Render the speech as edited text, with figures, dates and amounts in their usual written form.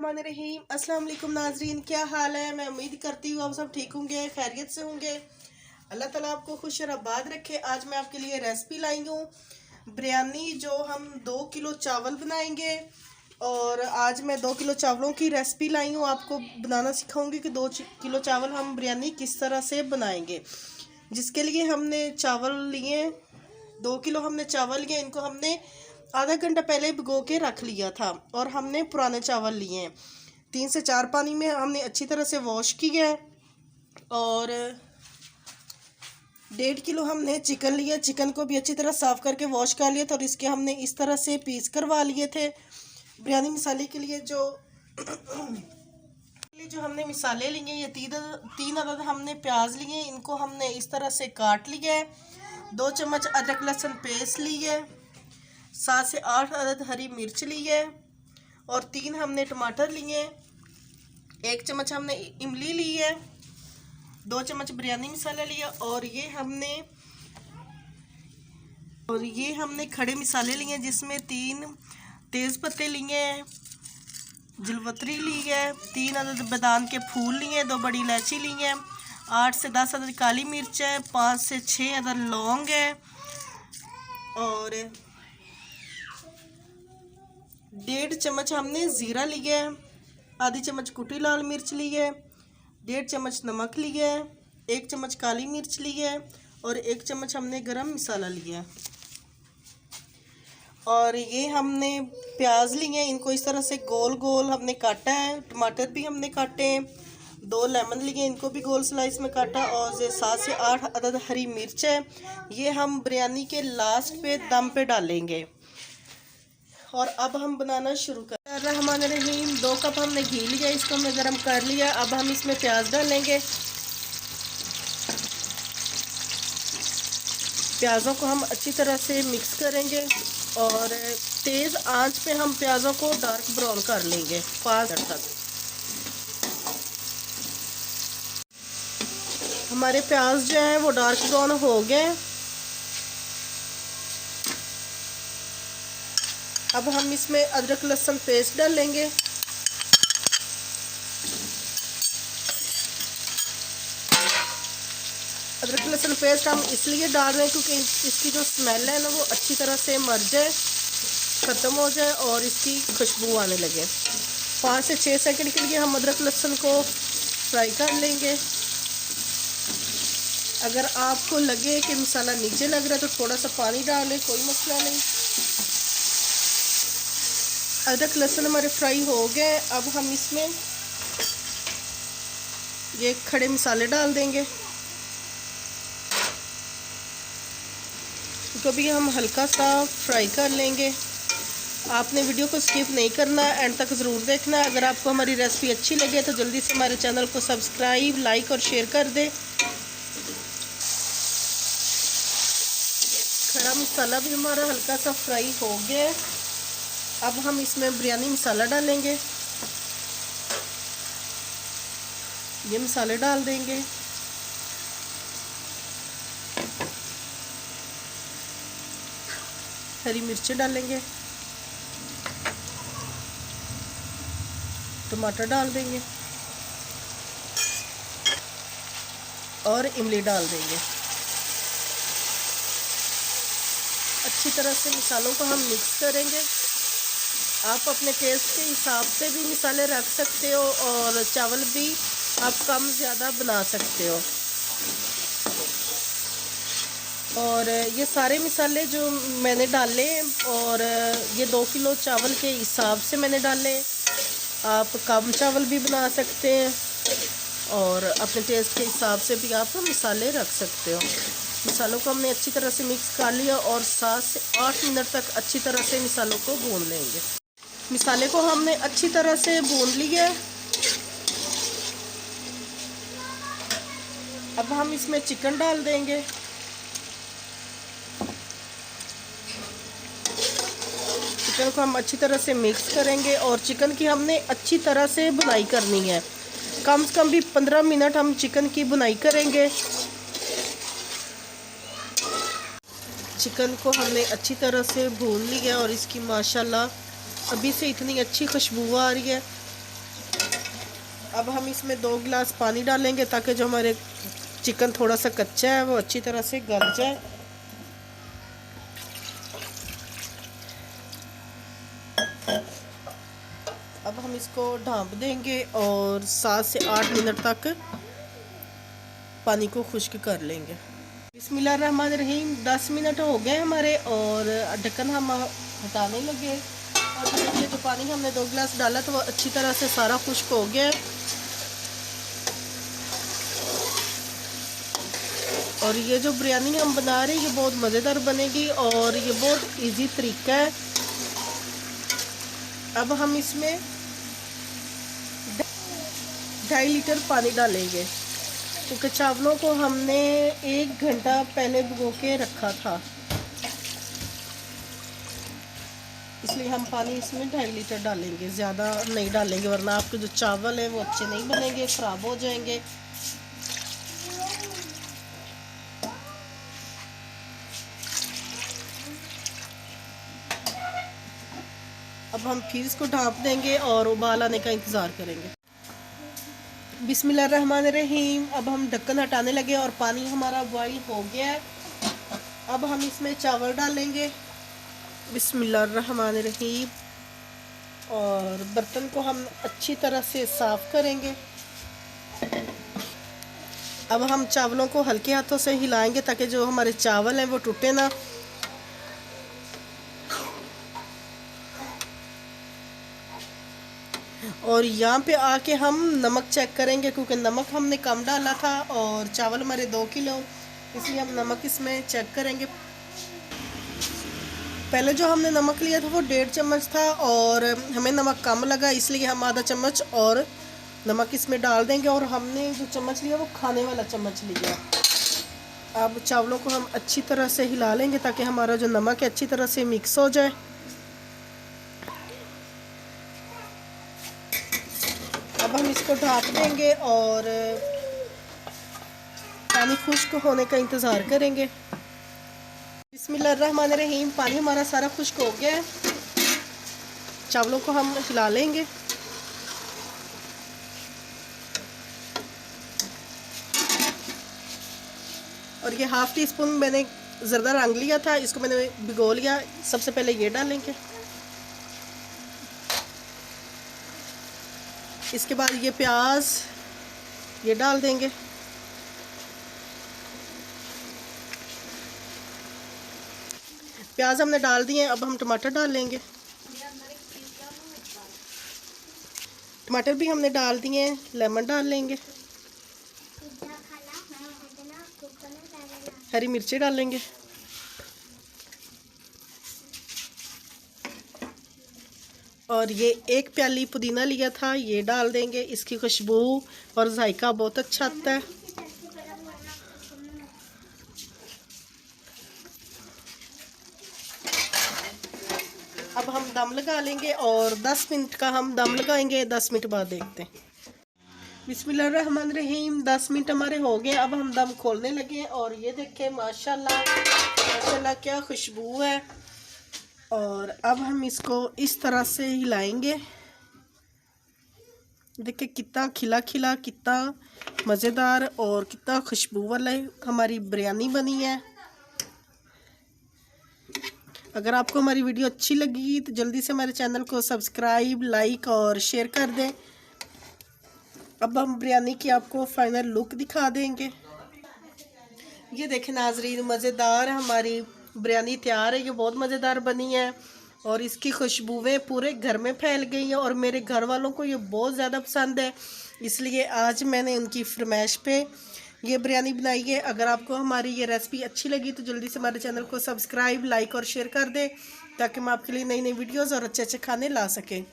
बिस्मिल्लाहिर्रहमानिर्रहीम। अस्सलाम वालेकुम नाजरीन, क्या हाल है। मैं उम्मीद करती हूँ आप सब ठीक होंगे, खैरियत से होंगे। अल्लाह ताला आपको खुश और आबाद रखे। आज मैं आपके लिए रेसिपी लाई हूँ बिरयानी, जो हम 2 किलो चावल बनाएंगे। और आज मैं 2 किलो चावलों की रेसिपी लाई हूँ, आपको बनाना सिखाऊंगी कि 2 किलो चावल हम बिरयानी किस तरह से बनाएंगे। जिसके लिए हमने चावल लिए 2 किलो हमने चावल लिए। इनको हमने आधा घंटा पहले भिगो के रख लिया था। और हमने पुराने चावल लिए हैं, 3 से 4 पानी में हमने अच्छी तरह से वॉश किया है। और 1.5 किलो हमने चिकन लिया। चिकन को भी अच्छी तरह साफ़ करके वॉश कर लिया था। और इसके हमने इस तरह से पीस करवा लिए थे। बिरयानी मसाले के लिए जो हमने मिसाले लिए, ये 3 अदद हमने प्याज लिए। इनको हमने इस तरह से काट लिया है। 2 चम्मच अदरक लहसुन पेस्ट ली है। 7 से 8 अदद हरी मिर्च ली है। और 3 हमने टमाटर लिए। 1 चम्मच हमने इमली ली है। 2 चम्मच बिरयानी मसाला लिया। और ये हमने खड़े मसाले लिए, जिसमें 3 तेज़ पत्ते लिए हैं, जलवतरी ली है, 3 अदद बादाम के फूल लिए, 2 बड़ी इलायची ली है, 8 से 10 अदद काली मिर्च है, 5 से 6 अदद लौंग है। और 1.5 चम्मच हमने ज़ीरा लिया है, आधी चम्मच कुटी लाल मिर्च ली है, 1.5 चम्मच नमक लिया है, 1 चम्मच काली मिर्च ली है। और 1 चम्मच हमने गरम मसाला लिया है। और ये हमने प्याज लिए हैं, इनको इस तरह से गोल गोल हमने काटा है। टमाटर भी हमने काटे हैं। 2 लेमन लिए, इनको भी गोल स्लाइस में काटा। और ये 7 से 8 अदद हरी मिर्च है। ये हम बिरयानी के लास्ट पे दम पे डालेंगे। और अब हम बनाना शुरू कर रहमानिर्रहीम। 2 कप हमने घी लिया, इसको हमने गर्म कर लिया। अब हम इसमें प्याज डालेंगे। प्याज़ों को हम अच्छी तरह से मिक्स करेंगे। और तेज़ आंच पे हम प्याज़ों को डार्क ब्राउन कर लेंगे 5 मिनट तक। हमारे प्याज जो है वो डार्क ब्राउन हो गए। अब हम इसमें अदरक लहसुन पेस्ट डालेंगे। अदरक लहसुन पेस्ट हम इसलिए डाल रहे हैं क्योंकि इसकी जो स्मेल है ना, वो अच्छी तरह से मर जाए, ख़त्म हो जाए और इसकी खुशबू आने लगे। 5 से 6 सेकंड के लिए हम अदरक लहसुन को फ्राई कर लेंगे। अगर आपको लगे कि मसाला नीचे लग रहा है तो थोड़ा सा पानी डाल लें, कोई मसला नहीं। अदरक लहसुन हमारे फ्राई हो गए। अब हम इसमें ये खड़े मसाले डाल देंगे। इसको भी हम हल्का सा फ्राई कर लेंगे। आपने वीडियो को स्किप नहीं करना, एंड तक ज़रूर देखना। अगर आपको हमारी रेसिपी अच्छी लगे तो जल्दी से हमारे चैनल को सब्सक्राइब, लाइक और शेयर कर दें। खड़ा मसाला भी हमारा हल्का सा फ्राई हो गया है। अब हम इसमें बिरयानी मसाला डालेंगे। ये मसाले डाल देंगे। हरी मिर्चें डालेंगे। टमाटर डाल देंगे। और इमली डाल देंगे। अच्छी तरह से मसालों को हम मिक्स करेंगे। आप अपने टेस्ट के हिसाब से भी मसाले रख सकते हो और चावल भी आप कम ज़्यादा बना सकते हो। और ये सारे मसाले जो मैंने डाले, और ये 2 किलो चावल के हिसाब से मैंने डाले। आप कम चावल भी बना सकते हैं और अपने टेस्ट के हिसाब से भी आप मसाले रख सकते हो। मसालों को हमने अच्छी तरह से मिक्स कर लिया और 7 से 8 मिनट तक अच्छी तरह से मसालों को भून लेंगे। मसाले को हमने अच्छी तरह से भून लिया। अब हम इसमें चिकन डाल देंगे। चिकन को हम अच्छी तरह से मिक्स करेंगे। और चिकन की हमने अच्छी तरह से भुनाई करनी है। कम से कम भी 15 मिनट हम चिकन की भुनाई करेंगे। चिकन को हमने अच्छी तरह से भून लिया और इसकी माशाल्लाह अभी से इतनी अच्छी खुशबू आ रही है। अब हम इसमें 2 गिलास पानी डालेंगे ताकि जो हमारे चिकन थोड़ा सा कच्चा है वो अच्छी तरह से गल जाए। अब हम इसको ढाँप देंगे और 7 से 8 मिनट तक पानी को खुश्क कर लेंगे। बिस्मिल्लाहिर्रहमानिर्रहीम 10 मिनट हो गए हमारे और ढक्कन हम हटाने लगे और देखिए जो पानी हमने 2 गिलास डाला तो वो अच्छी तरह से सारा खुश्क हो गया है। और ये जो बिरयानी हम बना रहे हैं ये बहुत मज़ेदार बनेगी और ये बहुत इजी तरीका है। अब हम इसमें 2.5 लीटर पानी डालेंगे क्योंकि चावलों को हमने 1 घंटा पहले भिगो के रखा था, इसलिए हम पानी इसमें 2.5 लीटर डालेंगे, ज़्यादा नहीं डालेंगे वरना आपके जो चावल हैं वो अच्छे नहीं बनेंगे, ख़राब हो जाएंगे। अब हम फिर इसको ढाँप देंगे और उबाल आने का इंतज़ार करेंगे। बिस्मिल्लाहिर्रहमानिर्रहीम अब हम ढक्कन हटाने लगे और पानी हमारा बॉईल हो गया है। अब हम इसमें चावल डालेंगे बिस्मिल्लाहिर्रहमानिर्रहीम और बर्तन को हम अच्छी तरह से साफ़ करेंगे। अब हम चावलों को हल्के हाथों से हिलाएंगे ताकि जो हमारे चावल हैं वो टूटे ना। और यहाँ पे आके हम नमक चेक करेंगे क्योंकि नमक हमने कम डाला था और चावल हमारे 2 किलो, इसलिए हम नमक इसमें चेक करेंगे। पहले जो हमने नमक लिया था वो 1.5 चम्मच था और हमें नमक कम लगा, इसलिए हम आधा चम्मच और नमक इसमें डाल देंगे। और हमने जो चम्मच लिया वो खाने वाला चम्मच लिया। अब चावलों को हम अच्छी तरह से हिला लेंगे ताकि हमारा जो नमक है अच्छी तरह से मिक्स हो जाए। अब हम इसको ढाँप देंगे और पानी खुश्क होने का इंतज़ार करेंगे। बिस्मिल्लाहिर्रहमानिर्रहीम पानी हमारा सारा खुश्क हो गया है। चावलों को हम हिला लेंगे। और ये 1/2 टीस्पून मैंने ज़रदा रंग लिया था, इसको मैंने भिगो लिया। सबसे पहले ये डालेंगे, इसके बाद ये प्याज ये डाल देंगे। प्याज हमने डाल दिए। अब हम टमाटर डाल लेंगे। टमाटर भी हमने डाल दिए। लेमन डाल लेंगे। हरी मिर्ची डाल लेंगे। और ये 1 प्याली पुदीना लिया था ये डाल देंगे। इसकी खुशबू और जायका बहुत अच्छा आता है। अब हम दम लगा लेंगे और 10 मिनट का हम दम लगाएंगे। 10 मिनट बाद देखते हैं। बिस्मिल्लाहिर्रहमानिर्रहीम 10 मिनट हमारे हो गए। अब हम दम खोलने लगे और ये देखें माशाल्लाह माशाल्लाह क्या खुशबू है। और अब हम इसको इस तरह से हिलाएंगे। देखिए कितना खिला खिला, कितना मज़ेदार और कितना खुशबू वाला हमारी बिरयानी बनी है। अगर आपको हमारी वीडियो अच्छी लगी तो जल्दी से हमारे चैनल को सब्सक्राइब, लाइक और शेयर कर दें। अब हम बिरयानी की आपको फाइनल लुक दिखा देंगे। ये देखें नाजरीन, मज़ेदार हमारी बिरयानी तैयार है। ये बहुत मज़ेदार बनी है और इसकी खुशबुएं पूरे घर में फैल गई हैं और मेरे घर वालों को ये बहुत ज़्यादा पसंद है, इसलिए आज मैंने उनकी फरमाइश पे ये बिरयानी बनाई है। अगर आपको हमारी ये रेसिपी अच्छी लगी तो जल्दी से हमारे चैनल को सब्सक्राइब, लाइक और शेयर कर दें ताकि हम आपके लिए नई नई वीडियोज़ और अच्छे अच्छे खाने ला सकें।